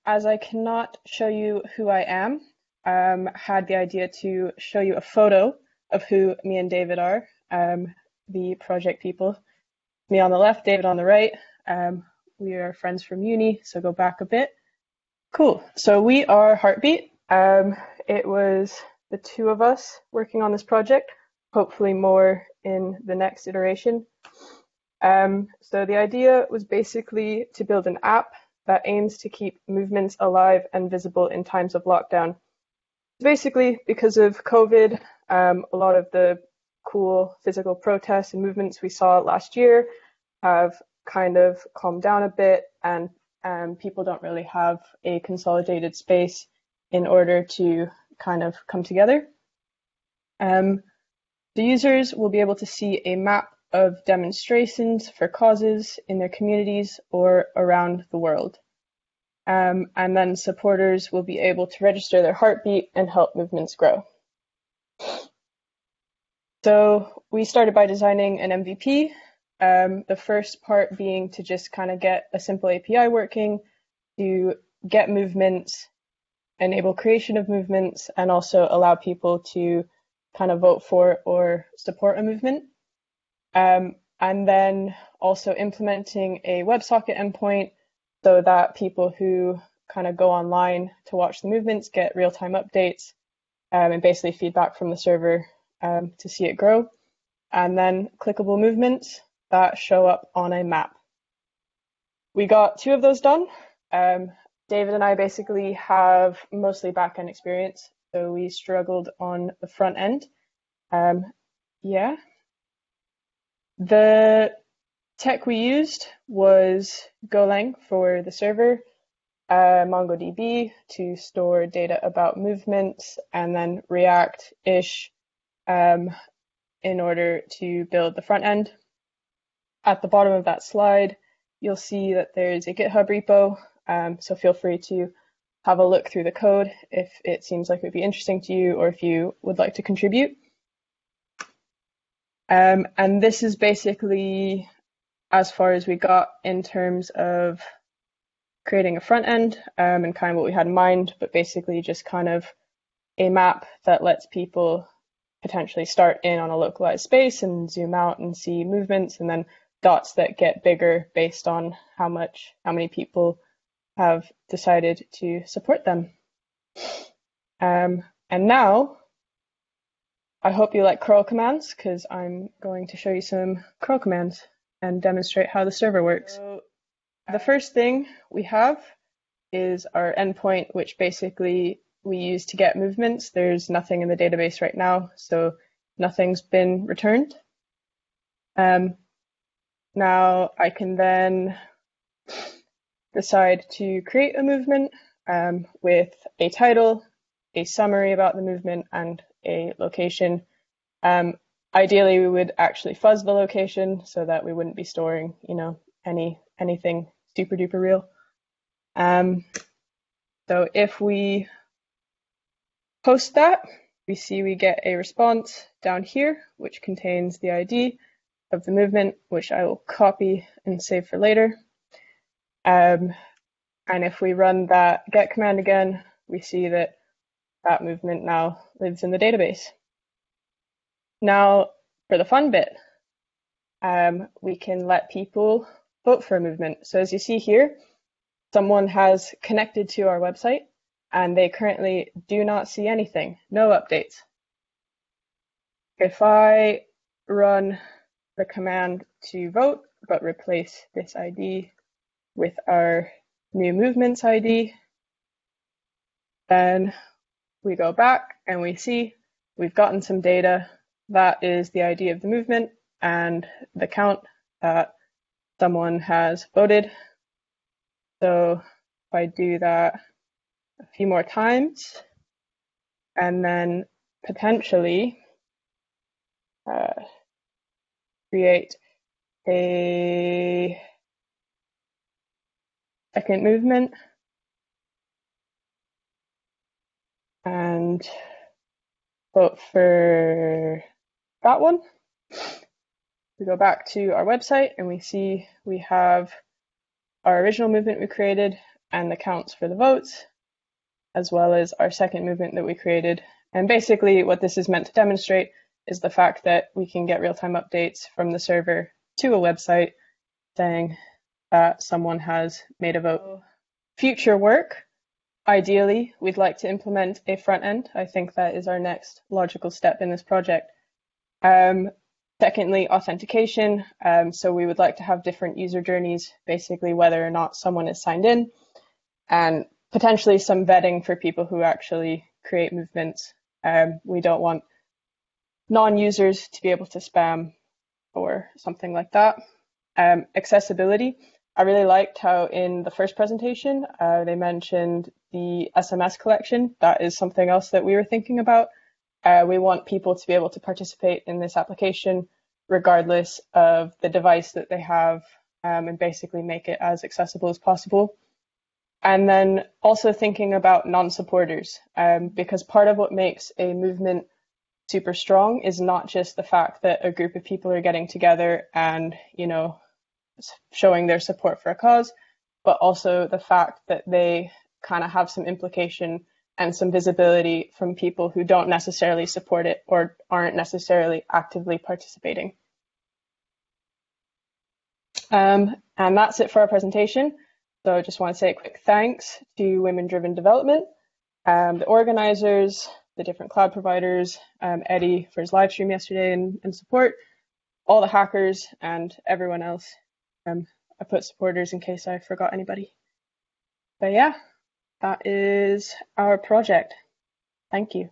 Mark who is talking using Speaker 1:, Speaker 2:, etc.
Speaker 1: As I cannot show you who I am, had the idea to show you a photo of who me and David are, the project people. Me on the left, David on the right. We are friends from uni, so go back a bit. Cool. So we are HeartBeat. It was the two of us working on this project, hopefully more in the next iteration. So the idea was basically to build an app that aims to keep movements alive and visible in times of lockdown. Basically, because of COVID, a lot of the cool physical protests and movements we saw last year have kind of calmed down a bit, and people don't really have a consolidated space in order to kind of come together. The users will be able to see a map of demonstrations for causes in their communities or around the world. And then supporters will be able to register their heartbeat and help movements grow. So we started by designing an MVP, the first part being to just kind of get a simple API working to get movements, enable creation of movements, and also allow people to kind of vote for or support a movement. And then also implementing a WebSocket endpoint so that people who kind of go online to watch the movements get real-time updates and basically feedback from the server to see it grow. And then clickable movements that show up on a map. We got two of those done. David and I basically have mostly back-end experience, so we struggled on the front end. Yeah. The tech we used was Golang for the server, MongoDB to store data about movements, and then React-ish in order to build the front end. At the bottom of that slide, you'll see that there's a GitHub repo, so feel free to have a look through the code if it seems like it would be interesting to you or if you would like to contribute. And this is basically as far as we got in terms of creating a front end and kind of what we had in mind, but basically just kind of a map that lets people potentially start in on a localized space and zoom out and see movements, and then dots that get bigger based on how many people have decided to support them. And now I hope you like curl commands, because I'm going to show you some curl commands and demonstrate how the server works. So the first thing we have is our endpoint, which basically we use to get movements. There's nothing in the database right now, so nothing's been returned. Now I can then decide to create a movement with a title, a summary about the movement, and a location. Ideally, we would actually fuzz the location so that we wouldn't be storing, anything super duper real. So if we post that, we see we get a response down here, which contains the ID of the movement, which I will copy and save for later. And if we run that get command again, we see that that movement now lives in the database. Now, for the fun bit, we can let people vote for a movement. So as you see here, someone has connected to our website and they currently do not see anything, no updates. If I run the command to vote, but replace this ID with our new movements ID, then we go back and we see we've gotten some data. That is the ID of the movement and the count that someone has voted. So if I do that a few more times and then potentially create a second movement and vote for that one. We go back to our website and we see we have our original movement we created and the counts for the votes, as well as our second movement that we created. And basically what this is meant to demonstrate is the fact that we can get real-time updates from the server to a website saying that someone has made a vote. Future work, ideally, we'd like to implement a front end. I think that is our next logical step in this project. Secondly, authentication. So we would like to have different user journeys, basically whether or not someone is signed in, and potentially some vetting for people who actually create movements. We don't want non-users to be able to spam or something like that. Accessibility. I really liked how in the first presentation they mentioned the SMS collection. That is something else that we were thinking about. We want people to be able to participate in this application regardless of the device that they have, and basically make it as accessible as possible. And then also thinking about non-supporters, because part of what makes a movement super strong is not just the fact that a group of people are getting together and, you know, showing their support for a cause, but also the fact that they kind of have some implication and some visibility from people who don't necessarily support it or aren't necessarily actively participating. And that's it for our presentation. So I just want to say a quick thanks to Women Driven Development, the organizers, the different cloud providers, Eddie for his live stream yesterday and support, all the hackers and everyone else. I put supporters in case I forgot anybody. But yeah, that is our project. Thank you.